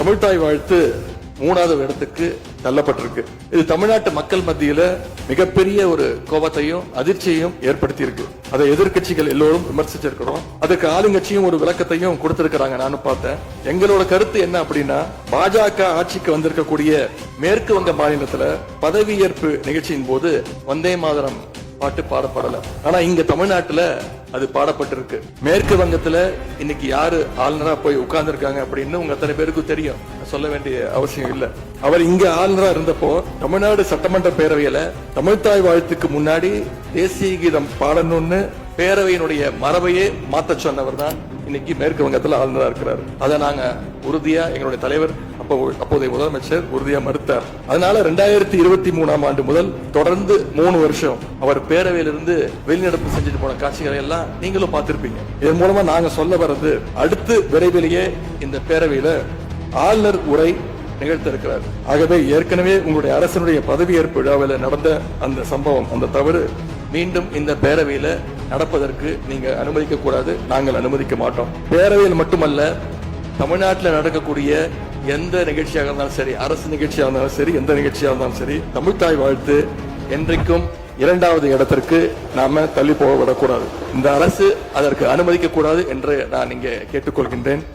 தமிழ்தாய் வாழ்த்து 3வது இடத்துக்கு தள்ளப்பட்டிருக்கு. இது தமிழ்நாட்டு மக்கள் மத்தியில மிகப்பெரிய ஒரு கோபத்தையும் அதிர்ச்சியையும் ஏற்படுத்தி இருக்கு. அதை எதிர்கட்சிகள் எல்லோரும் விமர்சிச்சிருக்கிறோம். அதுக்கு ஆளுங்கட்சியும் ஒரு விளக்கத்தையும் கொடுத்திருக்கிறாங்க. நானும் பார்த்தேன். எங்களோட கருத்து என்ன அப்படின்னா, பாஜக ஆட்சிக்கு வந்திருக்கக்கூடிய மேற்கு வங்க மாநிலத்துல பதவியேற்பு நிகழ்ச்சியின் போது வந்தே மாதரம் பாட்டு பாடப்படல. ஆனா இங்க தமிழ்நாட்டுல அது பாடப்பட்டிருக்கு. மேற்கு வங்கத்துல இன்னைக்கு யாரு ஆளுநரா போய் உட்கார்ந்து இருக்காங்க அப்படின்னு உங்க அத்தனை பேருக்கு தெரியும். சொல்ல வேண்டிய அவசியம் இல்ல. அவர் இங்க ஆளுநரா இருந்தப்போ தமிழ்நாடு சட்டமன்ற பேரவையில தமிழ்தாய் வாழ்த்துக்கு முன்னாடி தேசிய கீதம் பாடணும்னு பேரவையினுடைய மரபையே மாத்த சொன்னவர் தான் இன்னைக்கு மேற்கு வங்கத்துல ஆளுநரா இருக்கிறார். அதை நாங்க உறுதியா எங்களுடைய தலைவர் அப்போதைய முதலமைச்சர் உறுதியா மறுத்தார். அதனால 2023ஆம் ஆண்டு முதல் தொடர்ந்து 3 வருஷம் அவர் பேரவையிலிருந்து வெளிநடப்பு செஞ்சுட்டு போன காட்சிகளை எல்லாம் நீங்களும் பார்த்திருப்பீங்க. இதன் மூலமா நாங்க சொல்ல வர்றது, அடுத்து விரைவிலேயே இந்த பேரவையில ஆளுநர் உரை நிகழ்த்த இருக்கிறார். ஆகவே ஏற்கனவே உங்களுடைய அரசனுடைய பதவியேற்பு விழாவில் நடந்த அந்த சம்பவம், அந்த தவறு மீண்டும் இந்த பேரவையில நடப்பதற்கு நீங்க அனுமதிக்க கூடாது. நாங்கள் அனுமதிக்க மாட்டோம். பேரவையில் மட்டுமல்ல, தமிழ்நாட்டில் நடக்கக்கூடிய எந்த நிகழ்ச்சியாக இருந்தாலும் சரி, அரசு நிகழ்ச்சியாக இருந்தாலும் சரி, எந்த நிகழ்ச்சியாக இருந்தாலும் சரி, தமிழ்தாய் வாழ்த்து என்றைக்கும் 2வது இடத்திற்கு நாம தள்ளி போக விடக்கூடாது. இந்த அரசு அதற்கு அனுமதிக்க கூடாது என்று நான் இங்கே கேட்டுக்கொள்கின்றேன்.